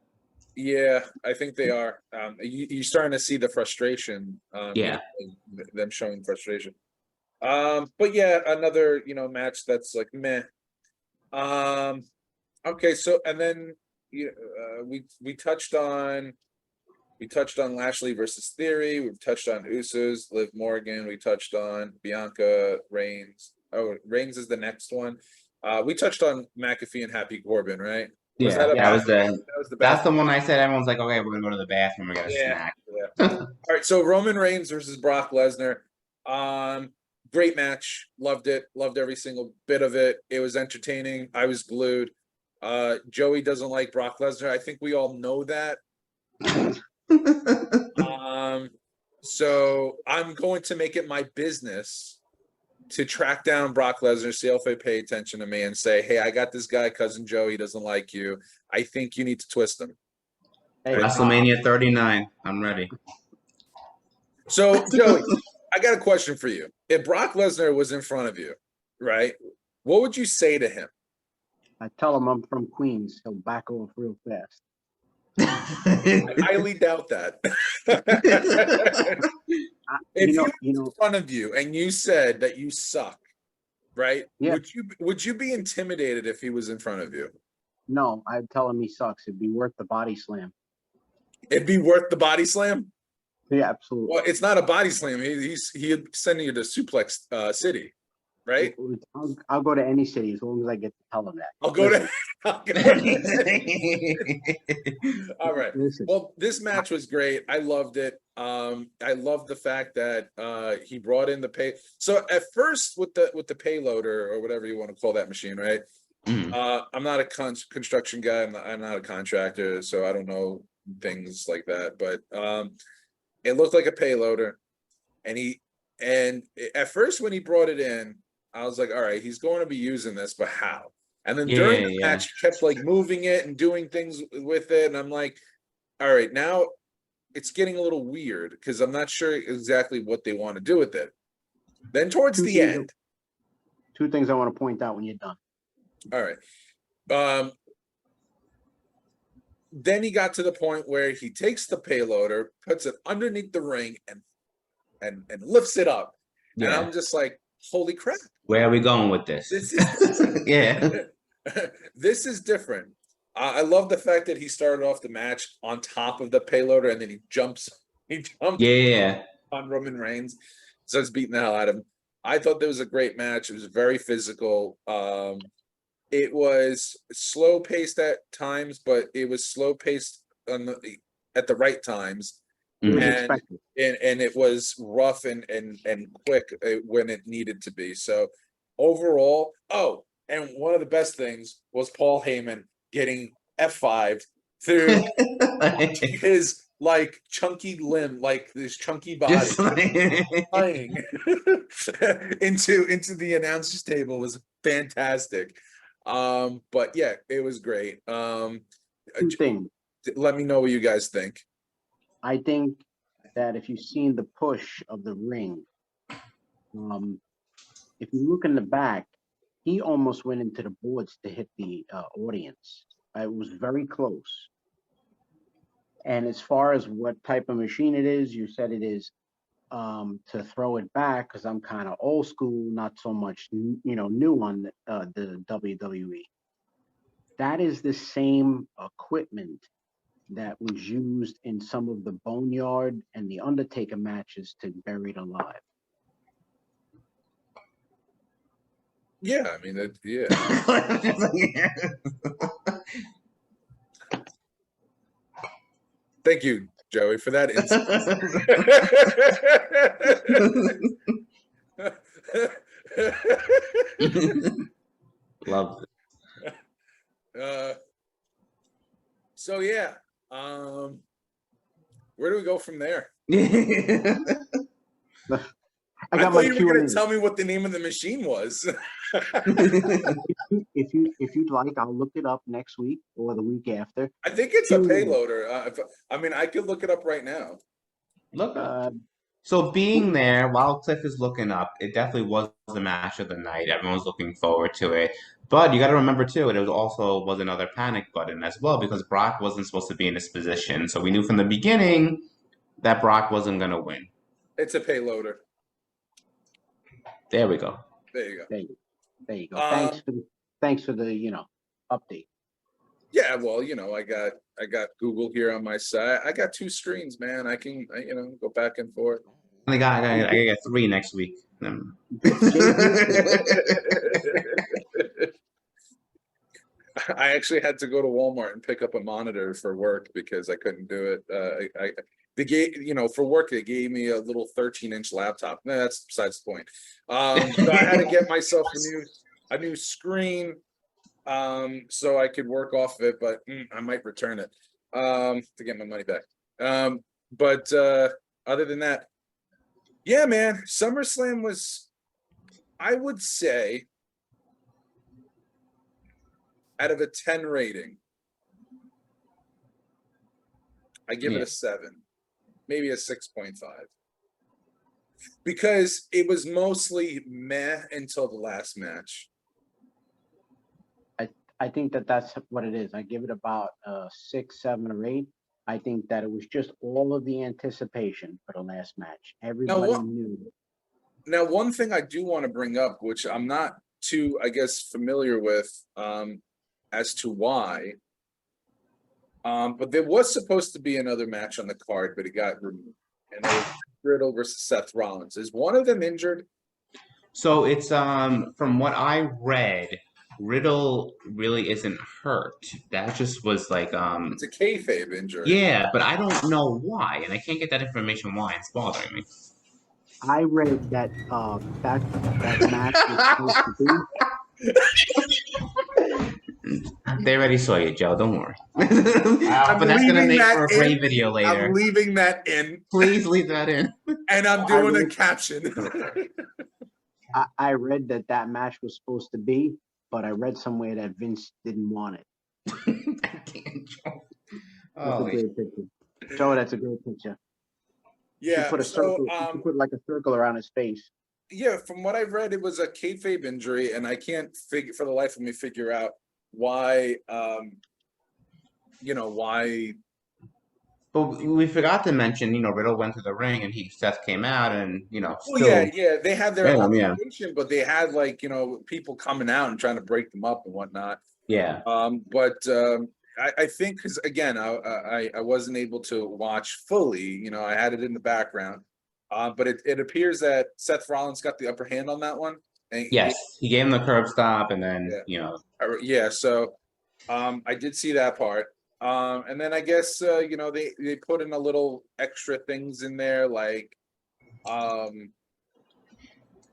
Yeah, I think they are. You're starting to see the frustration. Yeah. Them showing frustration. But yeah, another match that's like meh. Okay, so and then we touched on Lashley versus Theory. We've touched on Usos, Liv Morgan. We touched on Bianca, Reigns. Oh, Reigns is the next one. We touched on McAfee and Happy Corbin, right? That was the the that's the one I said everyone's like, okay, we're gonna go to the bathroom, we're gonna snack. Yeah. All right, so Roman Reigns versus Brock Lesnar. Great match. Loved it. Loved every single bit of it. It was entertaining. I was glued. Joey doesn't like Brock Lesnar. I think we all know that. So I'm going to make it my business to track down Brock Lesnar, see if they pay attention to me, and say, hey, I got this guy, Cousin Joey, doesn't like you. I think you need to twist him. Hey, WrestleMania 39. I'm ready. So, Joey, I got a question for you. If Brock Lesnar was in front of you, right, what would you say to him? I tell him I'm from Queens. He'll back off real fast. I highly doubt that. If he was in front of you and you said that you suck, right? Yeah. Would you be intimidated if he was in front of you? No, I'd tell him he sucks. It'd be worth the body slam. It'd be worth the body slam? Yeah, absolutely. Well, it's not a body slam. He's sending you to Suplex City. right? I'll go to any city as long as I get to tell them that. I'll go Listen, to. All right. listen. Well, this match was great. I loved it. I loved the fact that he brought in the pay. So at first with the payloader or whatever you want to call that machine, right? I'm not a construction guy. I'm not a contractor, so I don't know things like that. But it looked like a payloader, and at first when he brought it in, I was like, all right, he's going to be using this, but how? And then during the match, he kept like moving it and doing things with it, and I'm like, all right, now it's getting a little weird because I'm not sure exactly what they want to do with it. Then towards the end, two things I want to point out when you're done. all right. Then he got to the point where he takes the payloader, puts it underneath the ring, and lifts it up. Yeah. And I'm just like, holy crap. Where are we going with this? This is Yeah. This is different. I love the fact that he started off the match on top of the payloader and then he jumps on Roman Reigns. So it's beating the hell out of him. I thought that was a great match. It was very physical. It was slow paced at times, but it was slow paced at the right times. And it was rough and quick when it needed to be. So overall, and one of the best things was Paul Heyman getting F5'd through his like chunky limb, like this chunky body flying into the announcer's table was fantastic. But yeah, it was great. Two things. Let me know what you guys think. I think that if you've seen the push of the ring, if you look in the back, he almost went into the boards to hit the audience. It was very close. And as far as what type of machine it is, you said it is to throw it back, because I'm kind of old school, not so much new on the WWE. That is the same equipment that was used in some of the Boneyard and the Undertaker matches to Buried Alive. Yeah, I mean, yeah. Thank you, Joey, for that insight. Love it. So yeah, where do we go from there? I thought you were going to tell me what the name of the machine was. If you'd like, I'll look it up next week or the week after. I think it's a payloader. I mean, I could look it up right now. Look up. So being there while Cliff is looking up, it definitely was the match of the night. Everyone's looking forward to it. But you got to remember too, it was another panic button as well, because Brock wasn't supposed to be in this position. So we knew from the beginning that Brock wasn't going to win. It's a payloader. There we go. There you go. There you go. Thanks for the update. Yeah, well, I got Google here on my side. I got two screens, man. I can go back and forth. I got 3 next week. I actually had to go to Walmart and pick up a monitor for work because I couldn't do it. For work, they gave me a little 13-inch laptop. No, that's besides the point. So I had to get myself a new screen so I could work off of it, but I might return it to get my money back. But other than that, yeah, man, SummerSlam was, I would say, out of a 10 rating, I give it a 7, maybe a 6.5. Because it was mostly meh until the last match. I think that's what it is. I give it about 6, 7, or 8. I think that it was just all of the anticipation for the last match. Everybody knew it. Now, one thing I do want to bring up, which I'm not too, I guess, familiar with as to why, but there was supposed to be another match on the card, but it got removed. And it was Riddle versus Seth Rollins. Is one of them injured? So it's from what I read, Riddle really isn't hurt. That just was like It's a kayfabe injury. yeah, but I don't know why, and I can't get that information why it's bothering me. I read that that match was supposed to be. They already saw you, Joe. Don't worry. I'm But that's gonna leaving make that for a great in. video I'm later. leaving that in, Please leave that in. and I'm I doing a read- caption. I read that match was supposed to be, but I read somewhere that Vince didn't want it. I can't, Joe. That's a Holy great picture. Joe, that's a great picture. You Yeah. put a So, circle. You put like a circle around his face. yeah, from what I've read, it was a kayfabe injury, and I can't figure for the life of me figure out why. Why? But we forgot to mention, Riddle went to the ring and Seth came out and, Well, still yeah, they had their yeah, yeah. altercation, but they had people coming out and trying to break them up and whatnot. Yeah. I think because again, I wasn't able to watch fully. I had it in the background, but it appears that Seth Rollins got the upper hand on that one. And Yes, he gave him the curb stop and then, yeah. So, I did see that part. And then I guess they put in a little extra things in there like,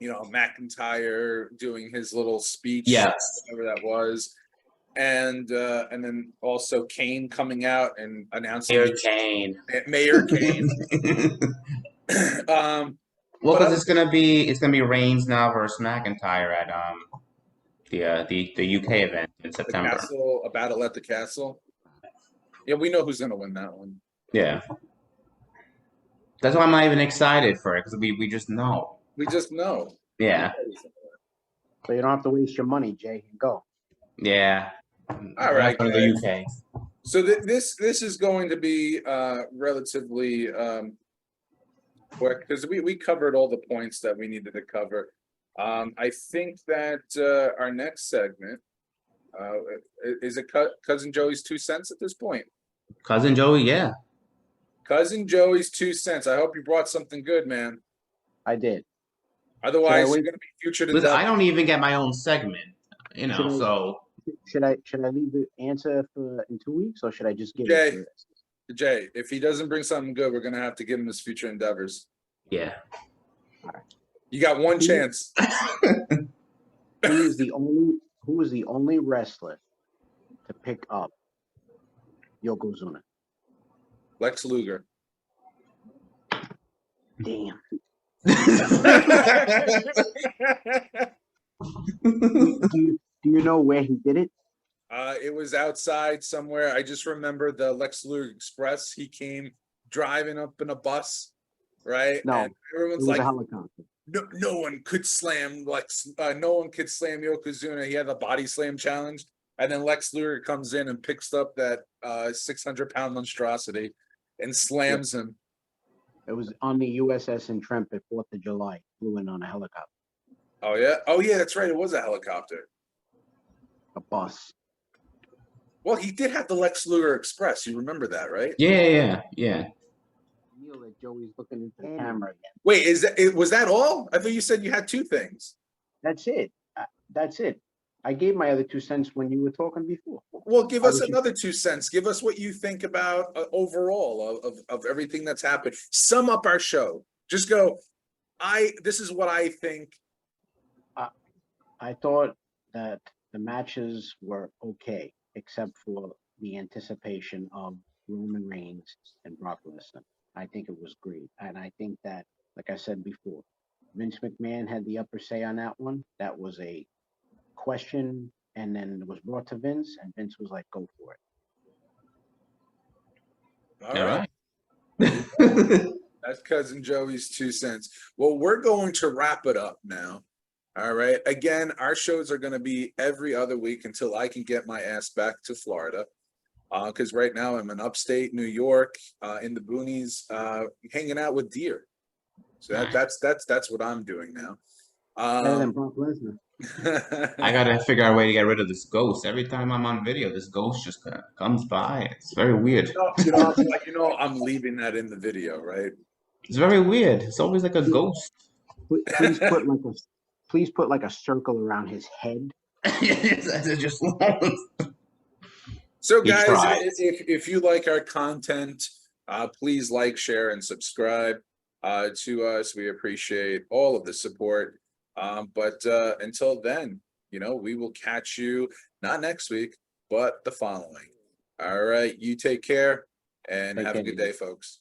McIntyre doing his little speech, yes. whatever that was. And then also Kane coming out and announcing Mayor Kane. Well, because it's gonna be Reigns now versus McIntyre at the UK event in September. A battle at the castle. Yeah, we know who's gonna win that one. Yeah, that's why I'm not even excited for it because we just know. We just know. Yeah. So you don't have to waste your money, Jay. Go. Yeah. All right. From the UK. So this is going to be relatively quick because we covered all the points that we needed to cover. I think that our next segment is it Cousin Joey's 2 cents at this point. Cousin Joey, yeah. Cousin Joey's 2 cents. I hope you brought something good, man. I did. Otherwise, you're going to be featured in. Listen, I don't even get my own segment, so. Should I leave the answer for in 2 weeks, or should I just give Jay, it? Jay, if he doesn't bring something good, we're going to have to give him his future endeavors. Yeah. You got one chance. Who is the only wrestler to pick up Yokozuna? Lex Luger. Damn. Do you know where he did it? It was outside somewhere. I just remember the Lex Luger Express. He came driving up in a bus, right? No, and everyone's it was like, a helicopter. No one could slam no one could slam Yokozuna. He had the body slam challenge, and then Lex Luger comes in and picks up that 600-pound monstrosity and slams him. It was on the USS Intrepid, 4th of July. Flew in on a helicopter. Oh yeah, that's right. It was a helicopter. A bus. Well, he did have the Lex Luger Express. You remember that, right? Yeah. Neil, that Joey's looking into the camera again. Wait, was that all? I thought you said you had 2 things. That's it. That's it. I gave my other 2 cents when you were talking before. Well, give us another 2 cents. Give us what you think about overall of everything that's happened. Sum up our show. Just go. This is what I think. I thought that the matches were okay, except for the anticipation of Roman Reigns and Brock Lesnar. I think it was great. And I think that, like I said before, Vince McMahon had the upper say on that one. That was a question, and then it was brought to Vince, and Vince was like, go for it. All right. That's Cousin Joey's 2 cents. Well, we're going to wrap it up now. All right. Again, our shows are going to be every other week until I can get my ass back to Florida. Because right now I'm in upstate New York, in the boonies, hanging out with deer. So that's what I'm doing now. Better than Brock Lesnar. I gotta figure out a way to get rid of this ghost. Every time I'm on video, this ghost just comes by. It's very weird. I'm leaving that in the video, right? It's very weird. It's always like a ghost. please put like a circle around his head. Just So He guys, tried. if you like our content, please like, share, and subscribe to us. We appreciate all of the support. But until then, we will catch you not next week, but the following. All right, you take care and Take have a care, good you day, folks.